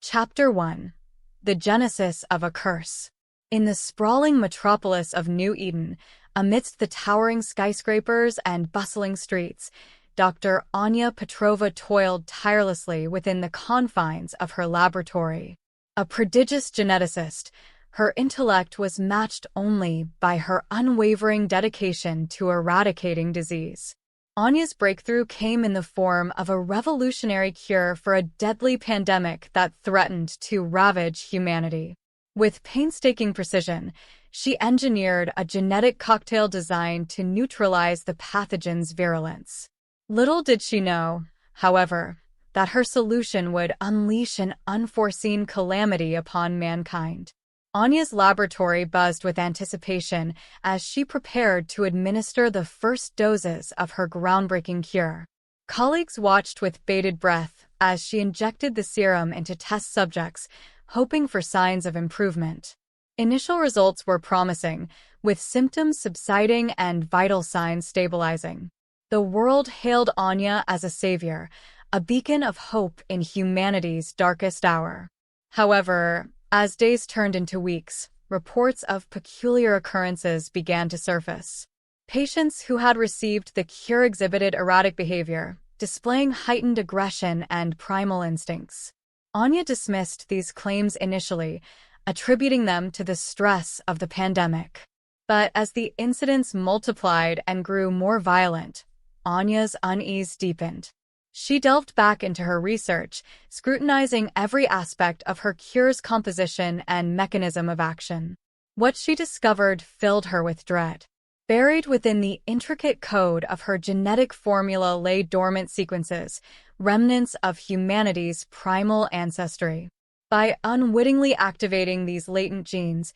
Chapter 1. The Genesis of a Curse. In the sprawling metropolis of New Eden, amidst the towering skyscrapers and bustling streets, Dr. Anya Petrova toiled tirelessly within the confines of her laboratory. A prodigious geneticist, her intellect was matched only by her unwavering dedication to eradicating disease. Anya's breakthrough came in the form of a revolutionary cure for a deadly pandemic that threatened to ravage humanity. With painstaking precision, she engineered a genetic cocktail designed to neutralize the pathogen's virulence. Little did she know, however, that her solution would unleash an unforeseen calamity upon mankind. Anya's laboratory buzzed with anticipation as she prepared to administer the first doses of her groundbreaking cure. Colleagues watched with bated breath as she injected the serum into test subjects, hoping for signs of improvement. Initial results were promising, with symptoms subsiding and vital signs stabilizing. The world hailed Anya as a savior, a beacon of hope in humanity's darkest hour. However, as days turned into weeks, reports of peculiar occurrences began to surface. Patients who had received the cure exhibited erratic behavior, displaying heightened aggression and primal instincts. Anya dismissed these claims initially, attributing them to the stress of the pandemic. But as the incidents multiplied and grew more violent, Anya's unease deepened. She delved back into her research, scrutinizing every aspect of her cure's composition and mechanism of action. What she discovered filled her with dread. Buried within the intricate code of her genetic formula lay dormant sequences, remnants of humanity's primal ancestry. By unwittingly activating these latent genes,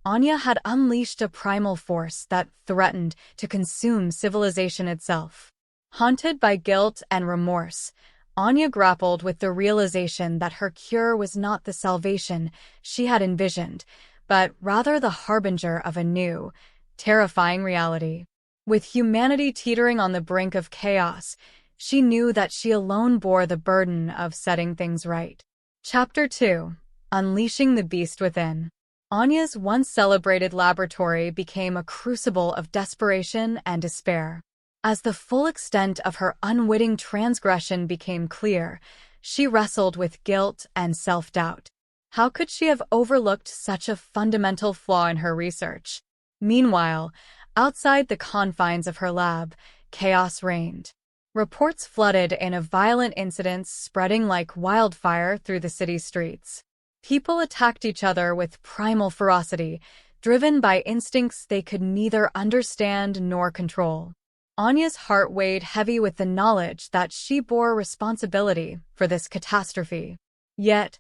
Anya had unleashed a primal force that threatened to consume civilization itself. Haunted by guilt and remorse, Anya grappled with the realization that her cure was not the salvation she had envisioned, but rather the harbinger of a new, terrifying reality. With humanity teetering on the brink of chaos, she knew that she alone bore the burden of setting things right. Chapter 2. Unleashing the Beast Within. Anya's once celebrated laboratory became a crucible of desperation and despair. As the full extent of her unwitting transgression became clear, she wrestled with guilt and self-doubt. How could she have overlooked such a fundamental flaw in her research? Meanwhile, outside the confines of her lab, chaos reigned. Reports flooded in of violent incidents spreading like wildfire through the city's streets. People attacked each other with primal ferocity, driven by instincts they could neither understand nor control. Anya's heart weighed heavy with the knowledge that she bore responsibility for this catastrophe. Yet,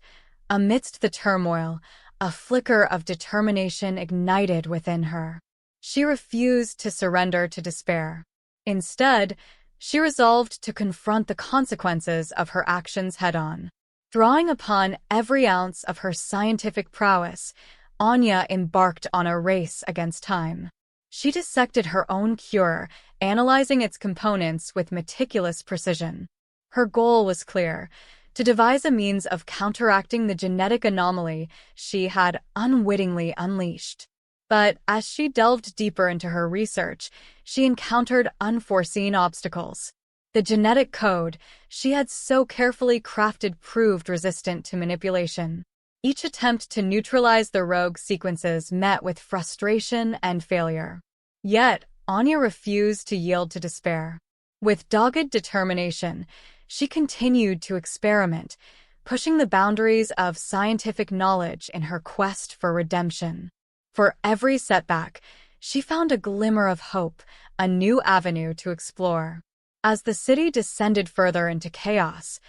amidst the turmoil, a flicker of determination ignited within her. She refused to surrender to despair. Instead, she resolved to confront the consequences of her actions head-on. Drawing upon every ounce of her scientific prowess, Anya embarked on a race against time. She dissected her own cure, analyzing its components with meticulous precision. Her goal was clear: to devise a means of counteracting the genetic anomaly she had unwittingly unleashed. But as she delved deeper into her research, she encountered unforeseen obstacles. The genetic code she had so carefully crafted proved resistant to manipulation. Each attempt to neutralize the rogue sequences met with frustration and failure. Yet, Anya refused to yield to despair. With dogged determination, she continued to experiment, pushing the boundaries of scientific knowledge in her quest for redemption. For every setback, she found a glimmer of hope, a new avenue to explore. As the city descended further into chaos,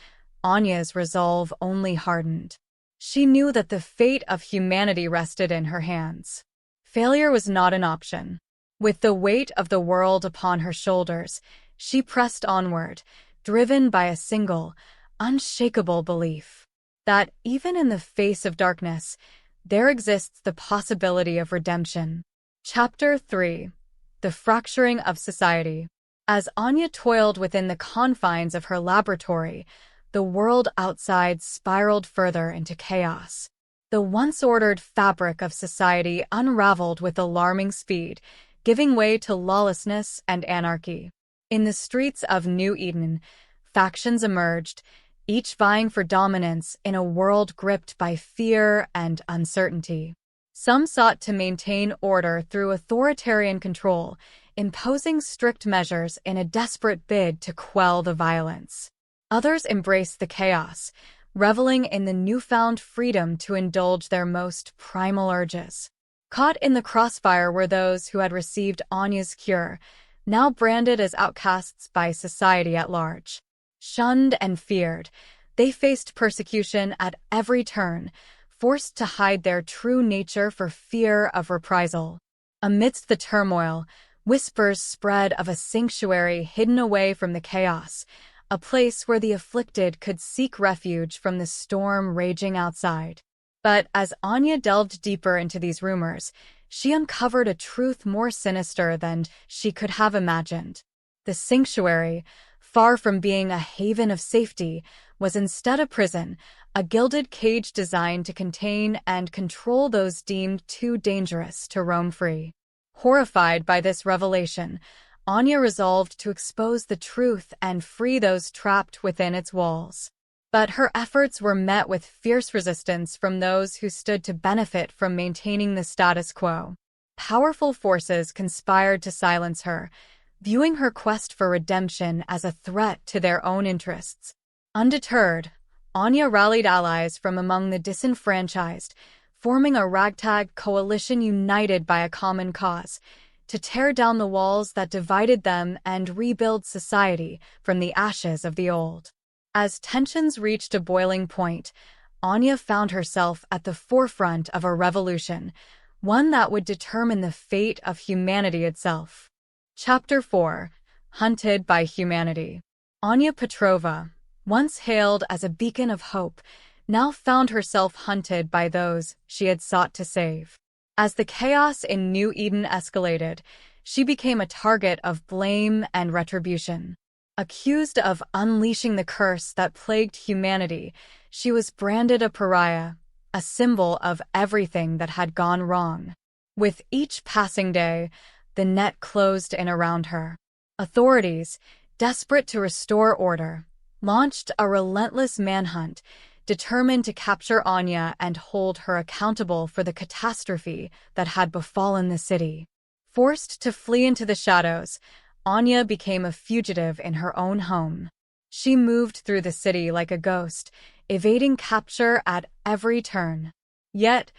Anya's resolve only hardened. She knew that the fate of humanity rested in her hands. Failure was not an option. With the weight of the world upon her shoulders, she pressed onward, driven by a single, unshakable belief that even in the face of darkness, there exists the possibility of redemption. Chapter 3. The Fracturing of Society. As Anya toiled within the confines of her laboratory, the world outside spiraled further into chaos. The once-ordered fabric of society unraveled with alarming speed, giving way to lawlessness and anarchy. In the streets of New Eden, factions emerged, each vying for dominance in a world gripped by fear and uncertainty. Some sought to maintain order through authoritarian control, imposing strict measures in a desperate bid to quell the violence. Others embraced the chaos, reveling in the newfound freedom to indulge their most primal urges. Caught in the crossfire were those who had received Anya's cure, now branded as outcasts by society at large. Shunned and feared, they faced persecution at every turn, forced to hide their true nature for fear of reprisal. Amidst the turmoil, whispers spread of a sanctuary hidden away from the chaos, a place where the afflicted could seek refuge from the storm raging outside. But as Anya delved deeper into these rumors, she uncovered a truth more sinister than she could have imagined. The sanctuary, far from being a haven of safety, was instead a prison, a gilded cage designed to contain and control those deemed too dangerous to roam free. Horrified by this revelation, Anya resolved to expose the truth and free those trapped within its walls. But her efforts were met with fierce resistance from those who stood to benefit from maintaining the status quo. Powerful forces conspired to silence her, viewing her quest for redemption as a threat to their own interests. Undeterred, Anya rallied allies from among the disenfranchised, forming a ragtag coalition united by a common cause, to tear down the walls that divided them and rebuild society from the ashes of the old. As tensions reached a boiling point, Anya found herself at the forefront of a revolution, one that would determine the fate of humanity itself. Chapter 4: Hunted by Humanity. Anya Petrova, once hailed as a beacon of hope, now found herself hunted by those she had sought to save. As the chaos in New Eden escalated, she became a target of blame and retribution. Accused of unleashing the curse that plagued humanity, she was branded a pariah, a symbol of everything that had gone wrong. With each passing day, the net closed in around her. Authorities, desperate to restore order, launched a relentless manhunt, determined to capture Anya and hold her accountable for the catastrophe that had befallen the city. Forced to flee into the shadows, Anya became a fugitive in her own home. She moved through the city like a ghost, evading capture at every turn. Yet,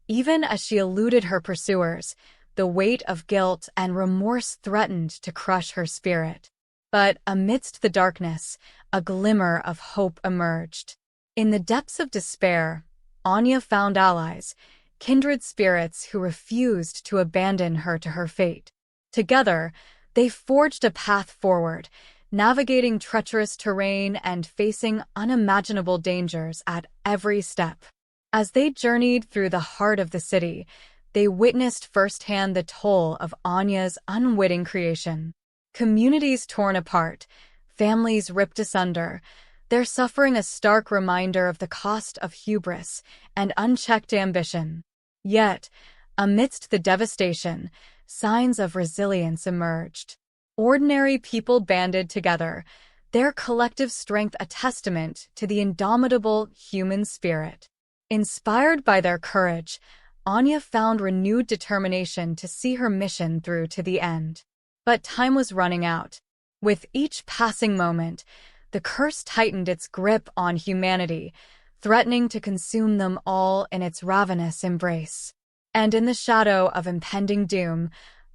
even as she eluded her pursuers, the weight of guilt and remorse threatened to crush her spirit. But amidst the darkness, a glimmer of hope emerged. In the depths of despair, Anya found allies, kindred spirits who refused to abandon her to her fate. Together, they forged a path forward, navigating treacherous terrain and facing unimaginable dangers at every step. As they journeyed through the heart of the city, they witnessed firsthand the toll of Anya's unwitting creation. Communities torn apart, families ripped asunder, their suffering a stark reminder of the cost of hubris and unchecked ambition. Yet, amidst the devastation, signs of resilience emerged. Ordinary people banded together, their collective strength a testament to the indomitable human spirit. Inspired by their courage, Anya found renewed determination to see her mission through to the end. But time was running out. With each passing moment, the curse tightened its grip on humanity, threatening to consume them all in its ravenous embrace. And in the shadow of impending doom,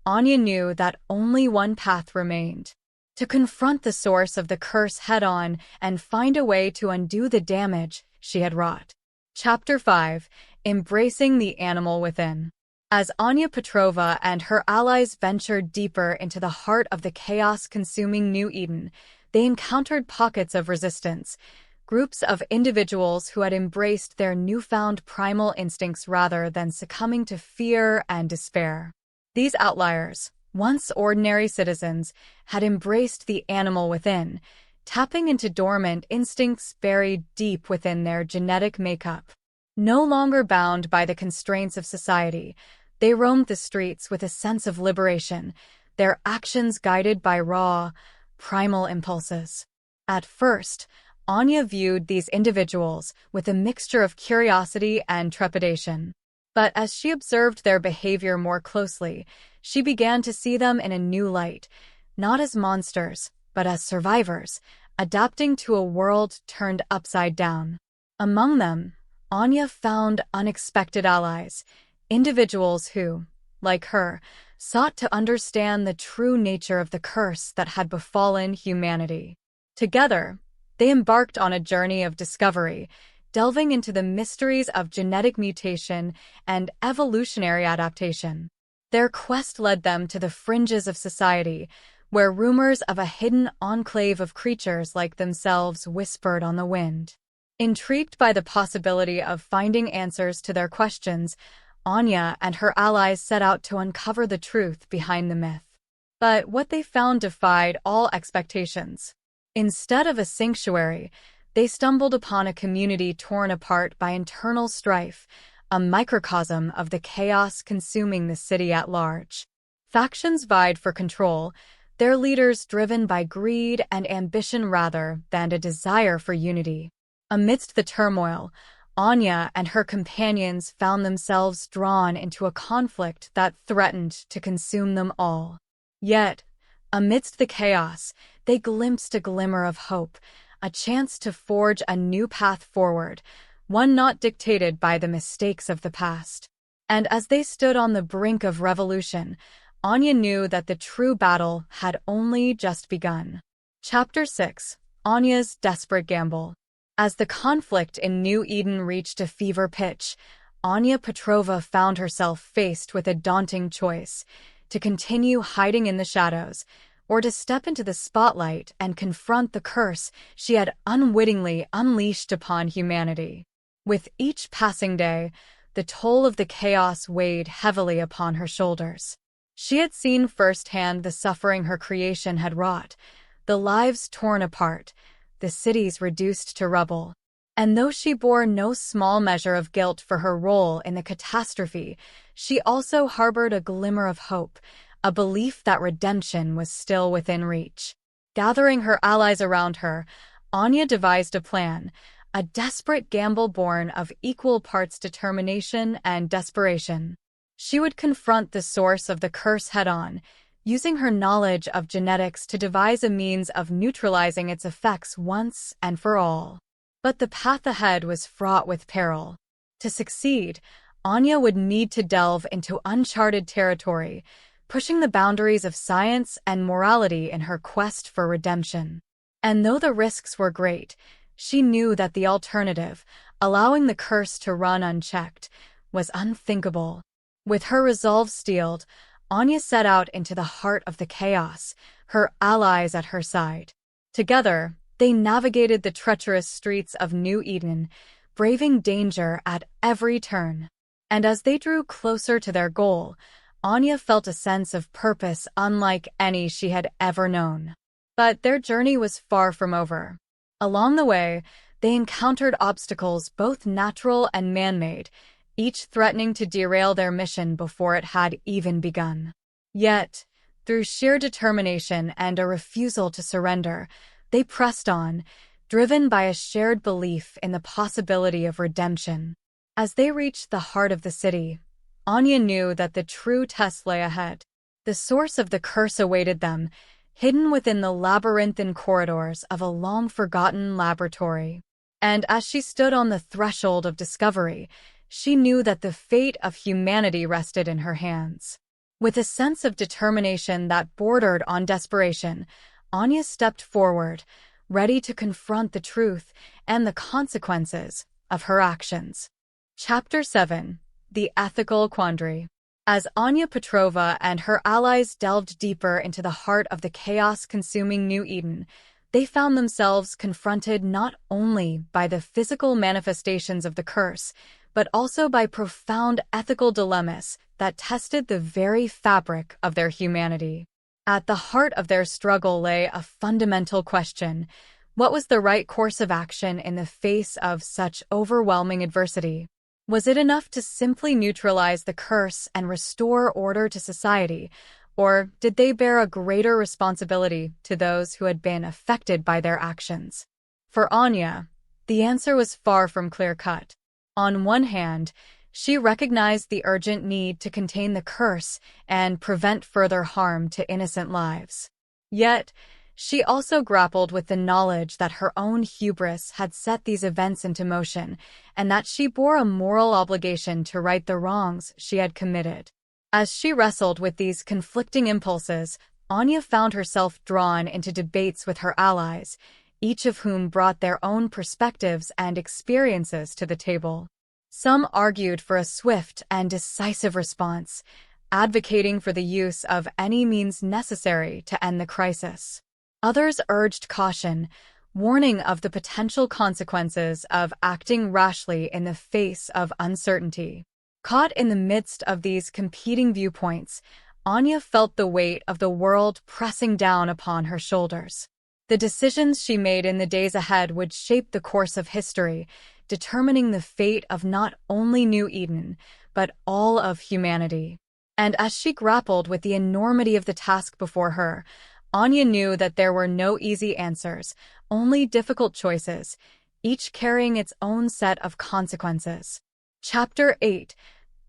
Anya knew that only one path remained: to confront the source of the curse head-on and find a way to undo the damage she had wrought. Chapter 5: Embracing the Animal Within. As Anya Petrova and her allies ventured deeper into the heart of the chaos-consuming New Eden, they encountered pockets of resistance, groups of individuals who had embraced their newfound primal instincts rather than succumbing to fear and despair. These outliers, once ordinary citizens, had embraced the animal within, tapping into dormant instincts buried deep within their genetic makeup. No longer bound by the constraints of society, they roamed the streets with a sense of liberation, their actions guided by raw, primal impulses. At first, Anya viewed these individuals with a mixture of curiosity and trepidation. But as she observed their behavior more closely, she began to see them in a new light, not as monsters, but as survivors, adapting to a world turned upside down. Among them, Anya found unexpected allies, individuals who, like her, sought to understand the true nature of the curse that had befallen humanity. Together, they embarked on a journey of discovery, delving into the mysteries of genetic mutation and evolutionary adaptation. Their quest led them to the fringes of society, where rumors of a hidden enclave of creatures like themselves whispered on the wind. Intrigued by the possibility of finding answers to their questions, Anya and her allies set out to uncover the truth behind the myth. But what they found defied all expectations. Instead of a sanctuary, they stumbled upon a community torn apart by internal strife, a microcosm of the chaos consuming the city at large. Factions vied for control, their leaders driven by greed and ambition rather than a desire for unity. Amidst the turmoil, Anya and her companions found themselves drawn into a conflict that threatened to consume them all. Yet, amidst the chaos, they glimpsed a glimmer of hope, a chance to forge a new path forward, one not dictated by the mistakes of the past. And as they stood on the brink of revolution, Anya knew that the true battle had only just begun. Chapter 6: Anya's Desperate Gamble. As the conflict in New Eden reached a fever pitch, Anya Petrova found herself faced with a daunting choice: to continue hiding in the shadows, or to step into the spotlight and confront the curse she had unwittingly unleashed upon humanity. With each passing day, the toll of the chaos weighed heavily upon her shoulders. She had seen firsthand the suffering her creation had wrought, the lives torn apart, the cities reduced to rubble. And though she bore no small measure of guilt for her role in the catastrophe, she also harbored a glimmer of hope, a belief that redemption was still within reach. Gathering her allies around her, Anya devised a plan, a desperate gamble born of equal parts determination and desperation. She would confront the source of the curse head-on, using her knowledge of genetics to devise a means of neutralizing its effects once and for all. But the path ahead was fraught with peril. To succeed, Anya would need to delve into uncharted territory, pushing the boundaries of science and morality in her quest for redemption. And though the risks were great, she knew that the alternative, allowing the curse to run unchecked, was unthinkable. With her resolve steeled, Anya set out into the heart of the chaos, her allies at her side. Together, they navigated the treacherous streets of New Eden, braving danger at every turn. And as they drew closer to their goal, Anya felt a sense of purpose unlike any she had ever known. But their journey was far from over. Along the way, they encountered obstacles both natural and man-made, each threatening to derail their mission before it had even begun. Yet, through sheer determination and a refusal to surrender, they pressed on, driven by a shared belief in the possibility of redemption. As they reached the heart of the city, Anya knew that the true test lay ahead. The source of the curse awaited them, hidden within the labyrinthine corridors of a long-forgotten laboratory. And as she stood on the threshold of discovery, she knew that the fate of humanity rested in her hands. With a sense of determination that bordered on desperation, Anya stepped forward, ready to confront the truth and the consequences of her actions. Chapter 7: The Ethical Quandary. As Anya Petrova and her allies delved deeper into the heart of the chaos-consuming New Eden, they found themselves confronted not only by the physical manifestations of the curse, but also by profound ethical dilemmas that tested the very fabric of their humanity. At the heart of their struggle lay a fundamental question: what was the right course of action in the face of such overwhelming adversity? Was it enough to simply neutralize the curse and restore order to society, or did they bear a greater responsibility to those who had been affected by their actions? For Anya, the answer was far from clear-cut. On one hand, she recognized the urgent need to contain the curse and prevent further harm to innocent lives. Yet, she also grappled with the knowledge that her own hubris had set these events into motion, and that she bore a moral obligation to right the wrongs she had committed. As she wrestled with these conflicting impulses, Anya found herself drawn into debates with her allies, each of whom brought their own perspectives and experiences to the table. Some argued for a swift and decisive response, advocating for the use of any means necessary to end the crisis. Others urged caution, warning of the potential consequences of acting rashly in the face of uncertainty. Caught in the midst of these competing viewpoints, Anya felt the weight of the world pressing down upon her shoulders. The decisions she made in the days ahead would shape the course of history, determining the fate of not only New Eden, but all of humanity. And as she grappled with the enormity of the task before her, Anya knew that there were no easy answers, only difficult choices, each carrying its own set of consequences. Chapter 8: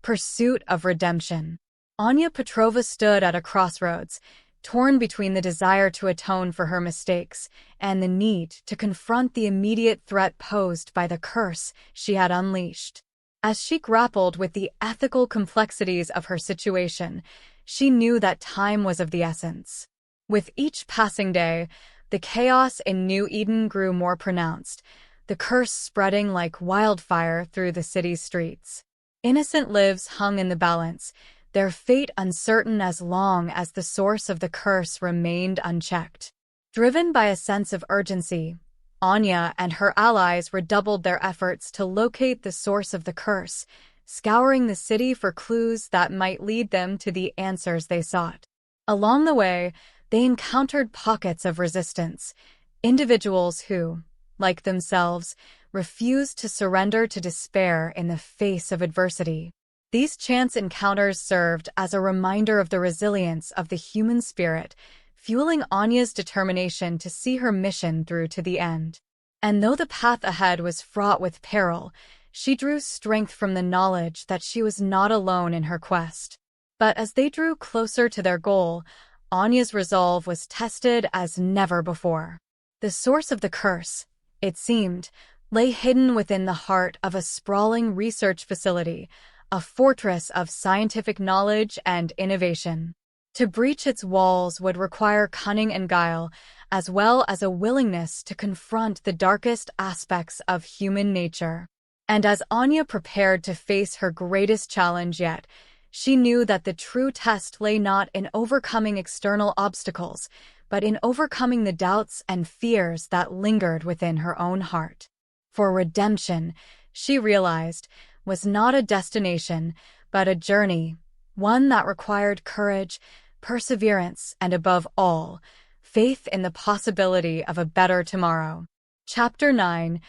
Pursuit of Redemption. Anya Petrova stood at a crossroads, torn between the desire to atone for her mistakes and the need to confront the immediate threat posed by the curse she had unleashed. As she grappled with the ethical complexities of her situation, she knew that time was of the essence. With each passing day, the chaos in New Eden grew more pronounced, the curse spreading like wildfire through the city's streets. Innocent lives hung in the balance, their fate uncertain as long as the source of the curse remained unchecked. Driven by a sense of urgency, Anya and her allies redoubled their efforts to locate the source of the curse, scouring the city for clues that might lead them to the answers they sought. Along the way, they encountered pockets of resistance, individuals who, like themselves, refused to surrender to despair in the face of adversity. These chance encounters served as a reminder of the resilience of the human spirit, fueling Anya's determination to see her mission through to the end. And though the path ahead was fraught with peril, she drew strength from the knowledge that she was not alone in her quest. But as they drew closer to their goal, Anya's resolve was tested as never before. The source of the curse, it seemed, lay hidden within the heart of a sprawling research facility, a fortress of scientific knowledge and innovation. To breach its walls would require cunning and guile, as well as a willingness to confront the darkest aspects of human nature. And as Anya prepared to face her greatest challenge yet, she knew that the true test lay not in overcoming external obstacles, but in overcoming the doubts and fears that lingered within her own heart. For redemption, she realized, was not a destination, but a journey, one that required courage, perseverance, and above all, faith in the possibility of a better tomorrow. Chapter 9: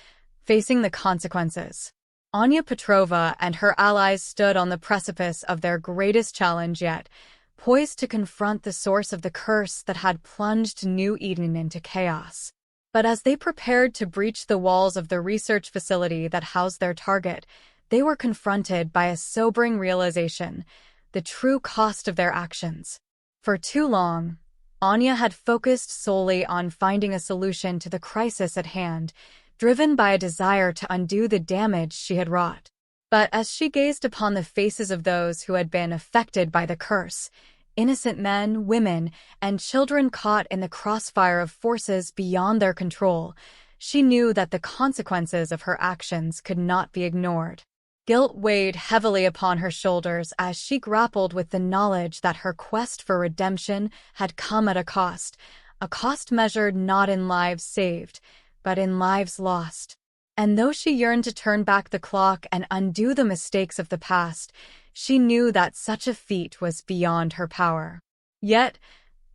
Facing the Consequences. Anya Petrova and her allies stood on the precipice of their greatest challenge yet, poised to confront the source of the curse that had plunged New Eden into chaos. But as they prepared to breach the walls of the research facility that housed their target, they were confronted by a sobering realization: the true cost of their actions. For too long, Anya had focused solely on finding a solution to the crisis at hand, driven by a desire to undo the damage she had wrought. But as she gazed upon the faces of those who had been affected by the curse, innocent men, women, and children caught in the crossfire of forces beyond their control, she knew that the consequences of her actions could not be ignored. Guilt weighed heavily upon her shoulders as she grappled with the knowledge that her quest for redemption had come at a cost measured not in lives saved, but in lives lost. And though she yearned to turn back the clock and undo the mistakes of the past, she knew that such a feat was beyond her power. Yet,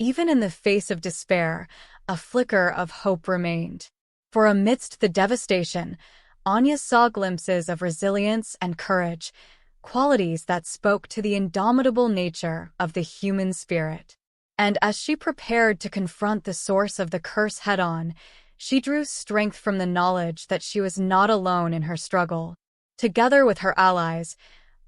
even in the face of despair, a flicker of hope remained. For amidst the devastation, Anya saw glimpses of resilience and courage, qualities that spoke to the indomitable nature of the human spirit. And as she prepared to confront the source of the curse head-on, she drew strength from the knowledge that she was not alone in her struggle. Together with her allies,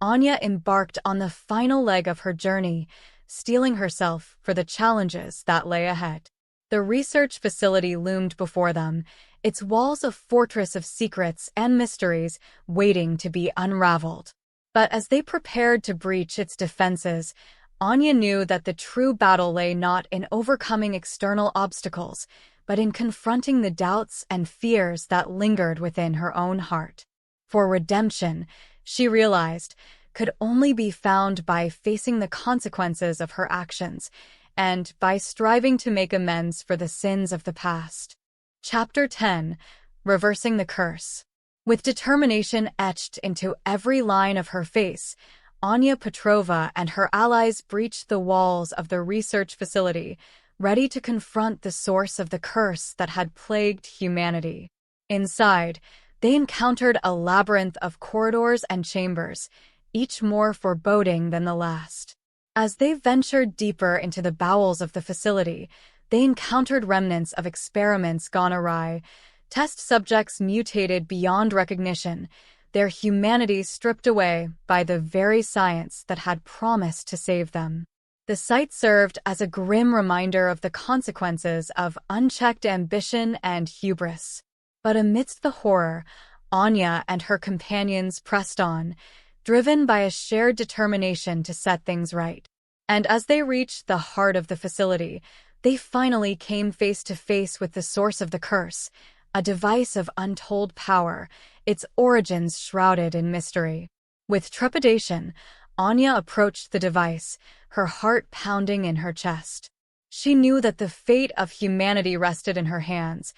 Anya embarked on the final leg of her journey, steeling herself for the challenges that lay ahead. The research facility loomed before them, its walls a fortress of secrets and mysteries waiting to be unraveled. But as they prepared to breach its defenses, Anya knew that the true battle lay not in overcoming external obstacles, but in confronting the doubts and fears that lingered within her own heart. For redemption, she realized, could only be found by facing the consequences of her actions and by striving to make amends for the sins of the past. Chapter 10: Reversing the Curse. With determination etched into every line of her face, Anya Petrova and her allies breached the walls of the research facility, ready to confront the source of the curse that had plagued humanity. Inside, they encountered a labyrinth of corridors and chambers, each more foreboding than the last. As they ventured deeper into the bowels of the facility, they encountered remnants of experiments gone awry, test subjects mutated beyond recognition, their humanity stripped away by the very science that had promised to save them. The sight served as a grim reminder of the consequences of unchecked ambition and hubris. But amidst the horror, Anya and her companions pressed on, driven by a shared determination to set things right. And as they reached the heart of the facility, they finally came face to face with the source of the curse, a device of untold power, its origins shrouded in mystery. With trepidation, Anya approached the device, her heart pounding in her chest. She knew that the fate of humanity rested in her hands,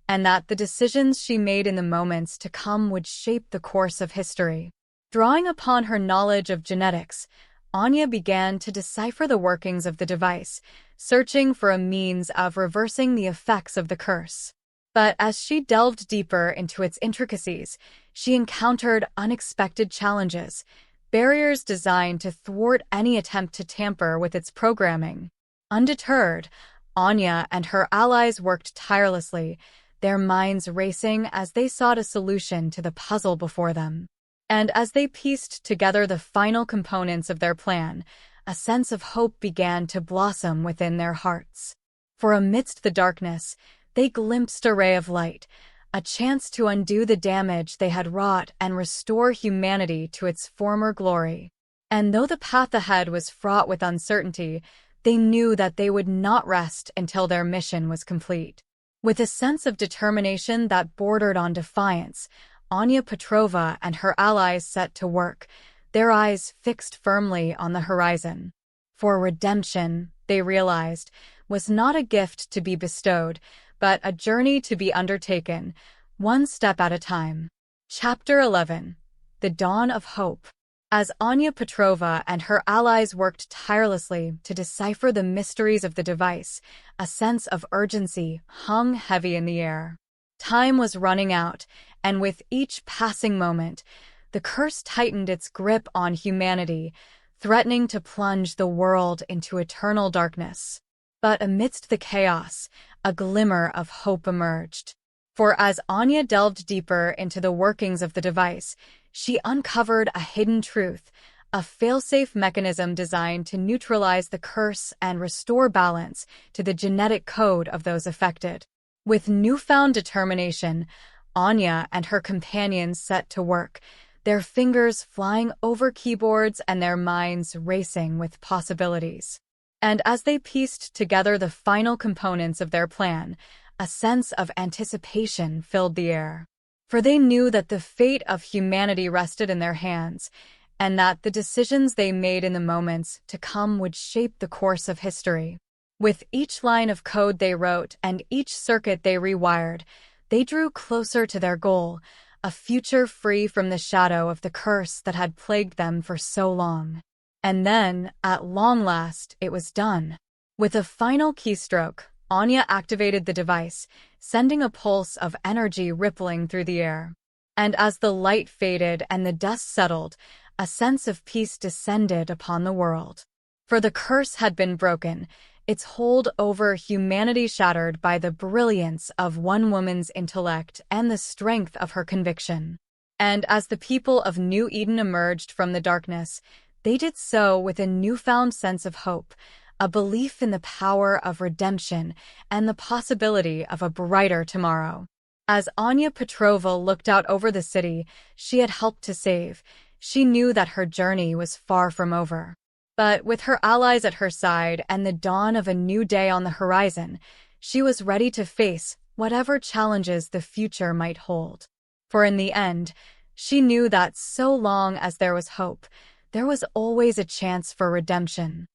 and that the decisions she made in the moments to come would shape the course of history. Drawing upon her knowledge of genetics, Anya began to decipher the workings of the device, searching for a means of reversing the effects of the curse. But as she delved deeper into its intricacies, she encountered unexpected challenges, barriers designed to thwart any attempt to tamper with its programming. Undeterred, Anya and her allies worked tirelessly, their minds racing as they sought a solution to the puzzle before them. And as they pieced together the final components of their plan, a sense of hope began to blossom within their hearts. For amidst the darkness, they glimpsed a ray of light, a chance to undo the damage they had wrought and restore humanity to its former glory. And though the path ahead was fraught with uncertainty, they knew that they would not rest until their mission was complete. With a sense of determination that bordered on defiance, Anya Petrova and her allies set to work, their eyes fixed firmly on the horizon. For redemption, they realized, was not a gift to be bestowed, but a journey to be undertaken, one step at a time. Chapter 11: The Dawn of Hope. As Anya Petrova and her allies worked tirelessly to decipher the mysteries of the device, a sense of urgency hung heavy in the air. Time was running out, and with each passing moment, the curse tightened its grip on humanity, threatening to plunge the world into eternal darkness. But amidst the chaos, a glimmer of hope emerged. For as Anya delved deeper into the workings of the device, she uncovered a hidden truth, a fail-safe mechanism designed to neutralize the curse and restore balance to the genetic code of those affected. With newfound determination, Anya and her companions set to work, their fingers flying over keyboards and their minds racing with possibilities. And as they pieced together the final components of their plan, a sense of anticipation filled the air. For they knew that the fate of humanity rested in their hands, and that the decisions they made in the moments to come would shape the course of history. With each line of code they wrote and each circuit they rewired, they drew closer to their goal, a future free from the shadow of the curse that had plagued them for so long. And then, at long last, it was done. With a final keystroke, Anya activated the device, sending a pulse of energy rippling through the air. And as the light faded and the dust settled, a sense of peace descended upon the world. For the curse had been broken, its hold over humanity shattered by the brilliance of one woman's intellect and the strength of her conviction. And as the people of New Eden emerged from the darkness, they did so with a newfound sense of hope, a belief in the power of redemption and the possibility of a brighter tomorrow. As Anya Petrova looked out over the city she had helped to save, she knew that her journey was far from over. But with her allies at her side and the dawn of a new day on the horizon, she was ready to face whatever challenges the future might hold. For in the end, she knew that so long as there was hope, there was always a chance for redemption.